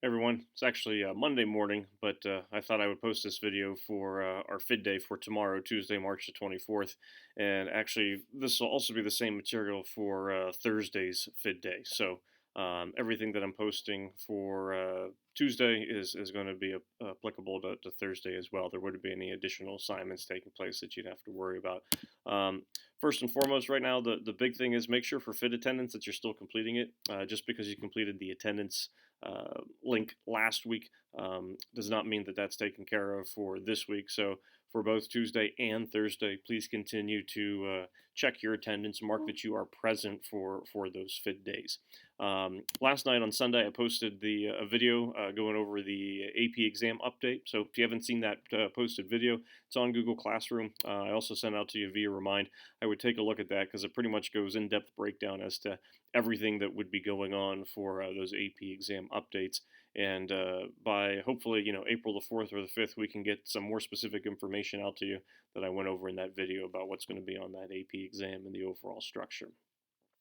Everyone. It's actually Monday morning, but I thought I would post this video for our FID day for tomorrow, Tuesday, March the 24th. And actually, this will also be the same material for Thursday's FID day. So everything that I'm posting for Tuesday is going to be applicable to Thursday as well. There wouldn't be any additional assignments taking place that you'd have to worry about. Um, First and foremost, right now, the big thing is make sure for FID attendance that you're still completing it. Just because you completed the attendance link last week does not mean that that's taken care of for this week. So for both Tuesday and Thursday, please continue to check your attendance, mark that you are present for those FID days. Last night on Sunday, I posted a video going over the AP exam update. So if you haven't seen that posted video, it's on Google Classroom. I also sent out to you via Remind. I would take a look at that because it pretty much goes in-depth breakdown as to everything that would be going on for those AP exam updates. And by hopefully, April the 4th or the 5th, we can get some more specific information out to you that I went over in that video about what's going to be on that AP exam and the overall structure.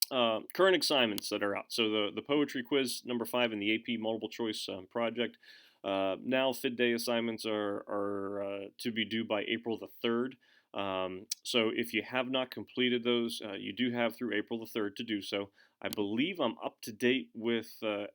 Current assignments that are out. So the poetry quiz number 5 in the AP multiple choice project. Now FID day assignments are to be due by April the 3rd. So if you have not completed those, you do have through April the 3rd to do so. I believe I'm up to date with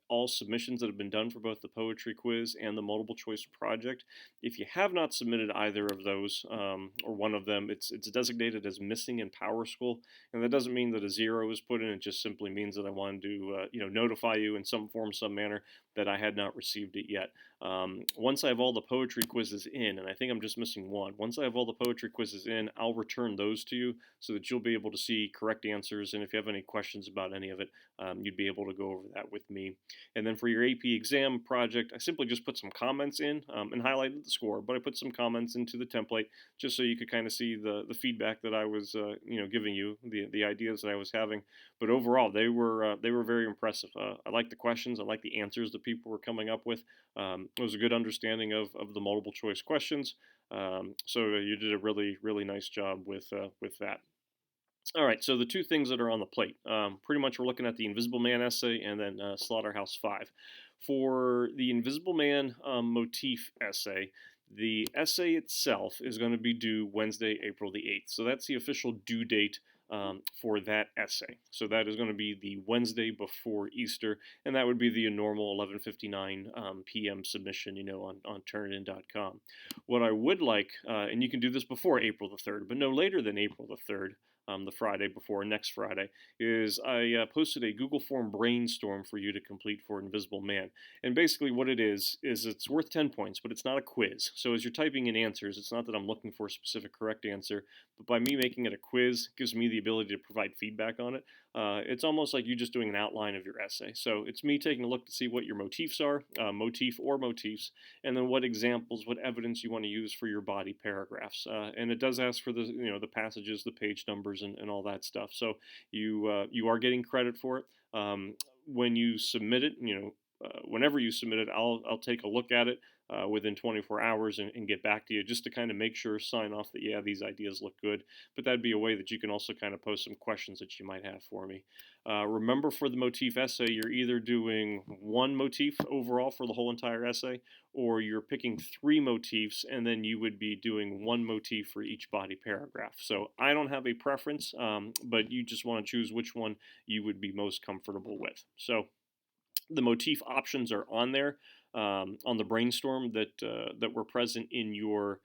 all submissions that have been done for both the poetry quiz and the multiple choice project. If you have not submitted either of those or one of them, it's designated as missing in PowerSchool, and that doesn't mean that a 0 is put in. It just simply means that I wanted to notify you in some form, some manner that I had not received it yet. Once I have all the poetry quizzes in, and I think I'm just missing one, once I have all the poetry quizzes in, I'll return those to you so that you'll be able to see correct answers. And if you have any questions about any of it, you'd be able to go over that with me. And then for your AP exam project, I simply just put some comments in and highlighted the score, but I put some comments into the template just so you could kind of see the feedback that I was giving you, the ideas that I was having. But overall, they were very impressive. I like the questions, I like the answers that people were coming up with. It was a good understanding of the multiple choice questions. So you did a really nice job with that. All right, so the two things that are on the plate, pretty much we're looking at the Invisible Man essay and then Slaughterhouse 5. For the Invisible Man motif essay, the essay itself is going to be due Wednesday, April the 8th. So that's the official due date for that essay. So that is going to be the Wednesday before Easter, and that would be the normal 11:59 p.m. submission, on Turnitin.com. What I would like, and you can do this before April the 3rd, but no later than April the 3rd, the Friday before next Friday, is I posted a Google form brainstorm for you to complete for Invisible Man. And basically what it is it's worth 10 points, but it's not a quiz. So as you're typing in answers, it's not that I'm looking for a specific correct answer, but by me making it a quiz, it gives me the ability to provide feedback on it. It's almost like you just doing an outline of your essay. So it's me taking a look to see what your motifs are, motif or motifs, and then what examples, what evidence you want to use for your body paragraphs. And it does ask for the passages, the page numbers, and all that stuff. So you are getting credit for it. When you submit it, whenever you submit it, I'll take a look at it within 24 hours and get back to you just to kind of make sure, sign off that, yeah, these ideas look good. But that'd be a way that you can also kind of post some questions that you might have for me. Remember, for the motif essay, you're either doing one motif overall for the whole entire essay, or you're picking 3 motifs and then you would be doing one motif for each body paragraph. So I don't have a preference, but you just want to choose which one you would be most comfortable with. So the motif options are on there on the brainstorm that were present in your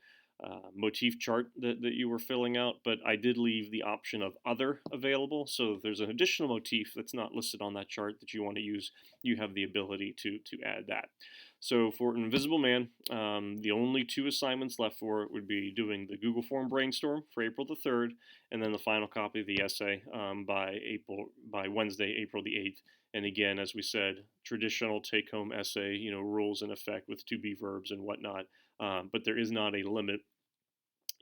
motif chart that you were filling out, but I did leave the option of other available. So if there's an additional motif that's not listed on that chart that you want to use, you have the ability to add that. So for Invisible Man, the only 2 assignments left for it would be doing the Google form brainstorm for April the 3rd, and then the final copy of the essay by Wednesday, April the 8th. And again, as we said, traditional take-home essay, rules in effect with to be verbs and whatnot. But there is not a limit,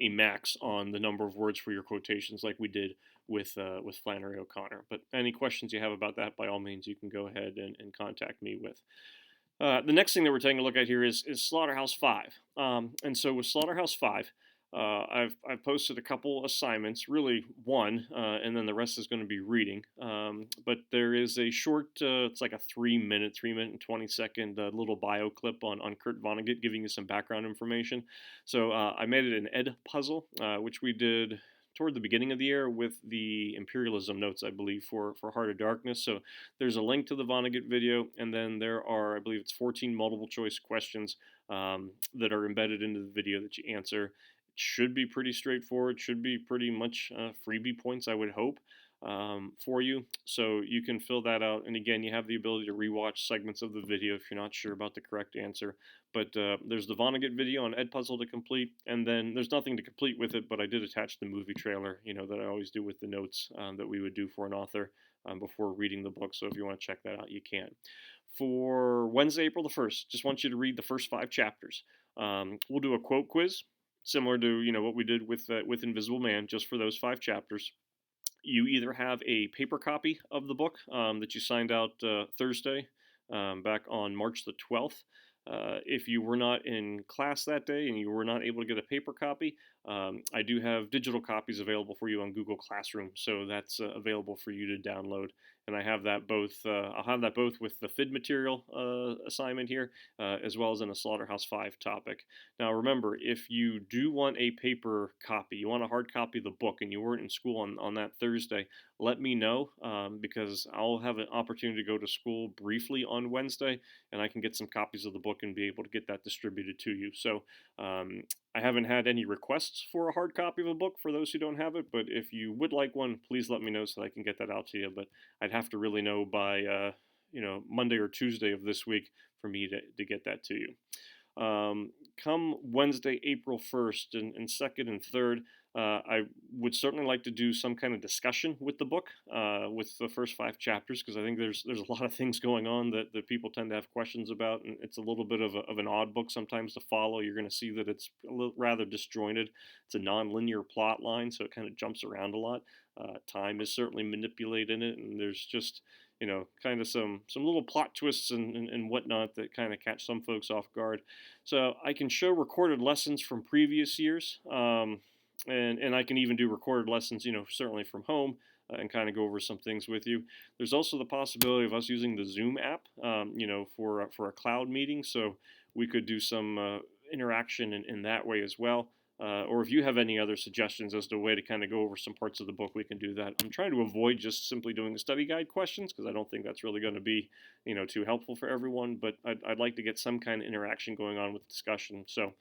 a max on the number of words for your quotations like we did with Flannery O'Connor. But any questions you have about that, by all means, you can go ahead and contact me with. The next thing that we're taking a look at here is Slaughterhouse 5. And so with Slaughterhouse 5, I've posted a couple assignments, really one, and then the rest is going to be reading. But there is a short, it's like a 3 minute and 20 second little bio clip on Kurt Vonnegut, giving you some background information. So I made it an Ed puzzle, which we did toward the beginning of the year with the imperialism notes, I believe, for Heart of Darkness. So there's a link to the Vonnegut video, and then there are, I believe it's 14 multiple choice questions that are embedded into the video that you answer. It should be pretty straightforward, should be pretty much freebie points, I would hope, for you. So you can fill that out. And again, you have the ability to rewatch segments of the video if you're not sure about the correct answer. But there's the Vonnegut video on Edpuzzle to complete, and then there's nothing to complete with it, but I did attach the movie trailer, that I always do with the notes that we would do for an author before reading the book. So if you want to check that out, you can. For Wednesday, April the 1st, just want you to read the first 5 chapters. We'll do a quote quiz, similar to what we did with Invisible Man, just for those 5 chapters. You either have a paper copy of the book that you signed out Thursday, back on March the 12th. If you were not in class that day and you were not able to get a paper copy, I do have digital copies available for you on Google Classroom, so that's available for you to download. And I have that both. I'll have that both with the FID material assignment here, as well as in a Slaughterhouse 5 topic. Now, remember, if you do want a paper copy, you want a hard copy of the book, and you weren't in school on that Thursday, let me know, because I'll have an opportunity to go to school briefly on Wednesday, and I can get some copies of the book and be able to get that distributed to you. So I haven't had any requests for a hard copy of a book for those who don't have it, but if you would like one, please let me know so I can get that out to you. But I'd have to really know by Monday or Tuesday of this week for me to get that to you. Come Wednesday, April 1st, and 2nd and 3rd, I would certainly like to do some kind of discussion with the book, with the first 5 chapters, because I think there's a lot of things going on that people tend to have questions about, and it's a little bit of an odd book sometimes to follow. You're going to see that it's rather disjointed. It's a non-linear plot line, so it kind of jumps around a lot. Time is certainly manipulated in it, and there's just kind of some little plot twists and whatnot that kind of catch some folks off guard. So I can show recorded lessons from previous years, and I can even do recorded lessons, certainly from home, and kind of go over some things with you. There's also the possibility of us using the Zoom app, for a cloud meeting, so we could do some interaction in that way as well. Or if you have any other suggestions as to a way to kind of go over some parts of the book, we can do that. I'm trying to avoid just simply doing the study guide questions because I don't think that's really going to be, too helpful for everyone. But I'd like to get some kind of interaction going on with discussion. So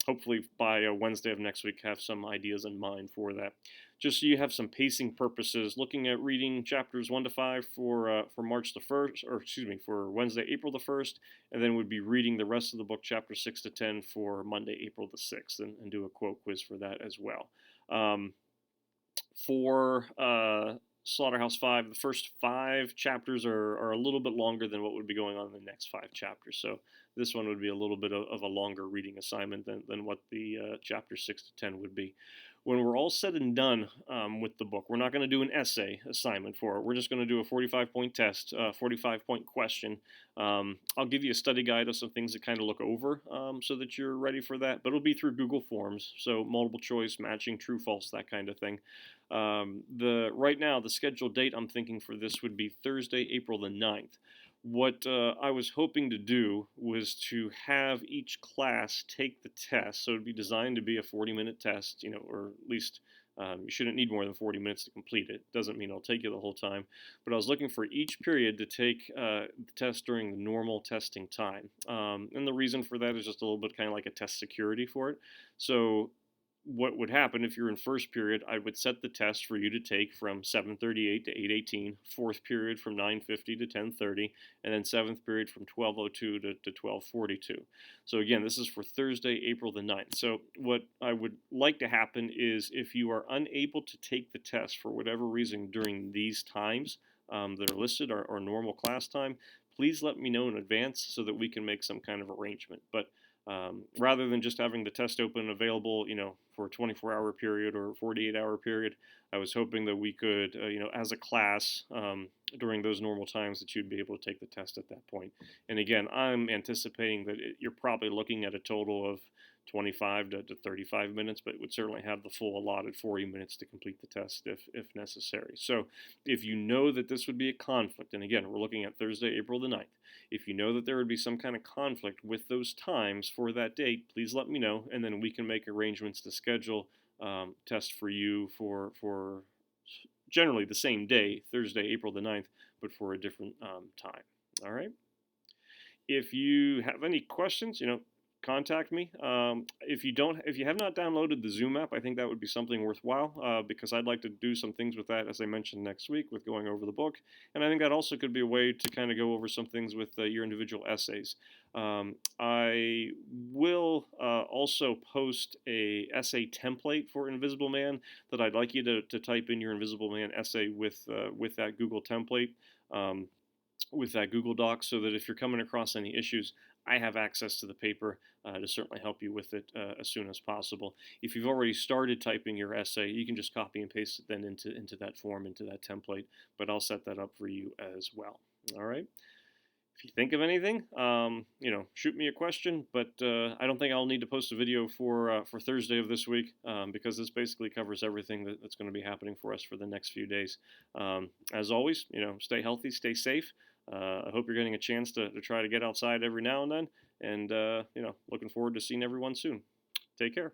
hopefully by Wednesday of next week, have some ideas in mind for that. Just so you have some pacing purposes, looking at reading chapters 1 to 5 for March the 1st, or excuse me, for Wednesday, April the 1st, and then would be reading the rest of the book, chapters 6 to 10, for Monday, April the 6th, and do a quote quiz for that as well. For Slaughterhouse 5, the first 5 chapters are a little bit longer than what would be going on in the next 5 chapters. So this one would be a little bit of a longer reading assignment than what the chapters 6 to 10 would be. When we're all said and done with the book, we're not going to do an essay assignment for it. We're just going to do a 45-point test, 45-point question. I'll give you a study guide of some things to kind of look over so that you're ready for that. But it'll be through Google Forms, so multiple choice, matching, true, false, that kind of thing. Right now, the scheduled date I'm thinking for this would be Thursday, April the 9th. What I was hoping to do was to have each class take the test, so it'd be designed to be a 40-minute test, or at least you shouldn't need more than 40 minutes to complete it. Doesn't mean it'll take you the whole time, but I was looking for each period to take the test during the normal testing time. And the reason for that is just a little bit kind of like a test security for it. So what would happen if you're in first period, I would set the test for you to take from 7:38 to 8:18, fourth period from 9:50 to 10:30, and then seventh period from 12:02 to 12:42. So again, this is for Thursday, April the 9th. So what I would like to happen is if you are unable to take the test for whatever reason during these times that are listed, or normal class time, please let me know in advance so that we can make some kind of arrangement. But rather than just having the test open available, for a 24-hour period or 48-hour period, I was hoping that we could, as a class, during those normal times that you'd be able to take the test at that point. And again, I'm anticipating that you're probably looking at a total of 25 to 35 minutes, but would certainly have the full allotted 40 minutes to complete the test if necessary. So if you know that this would be a conflict, and again, we're looking at Thursday, April the 9th, if you know that there would be some kind of conflict with those times for that date, please let me know, and then we can make arrangements to schedule test for you for generally the same day, Thursday, April the 9th, but for a different time. All right. If you have any questions, contact me. If you have not downloaded the Zoom app, I think that would be something worthwhile because I'd like to do some things with that, as I mentioned next week, with going over the book, and I think that also could be a way to kind of go over some things with your individual essays. I will also post a essay template for Invisible Man that I'd like you to type in your Invisible Man essay with that Google template. With that Google Doc, so that if you're coming across any issues, I have access to the paper to certainly help you with it as soon as possible. If you've already started typing your essay, you can just copy and paste it then into that form, into that template, but I'll set that up for you as well. All right. If you think of anything, shoot me a question, but I don't think I'll need to post a video for Thursday of this week because this basically covers everything that's going to be happening for us for the next few days. As always, stay healthy, stay safe. I hope you're getting a chance to try to get outside every now and then, and looking forward to seeing everyone soon. Take care.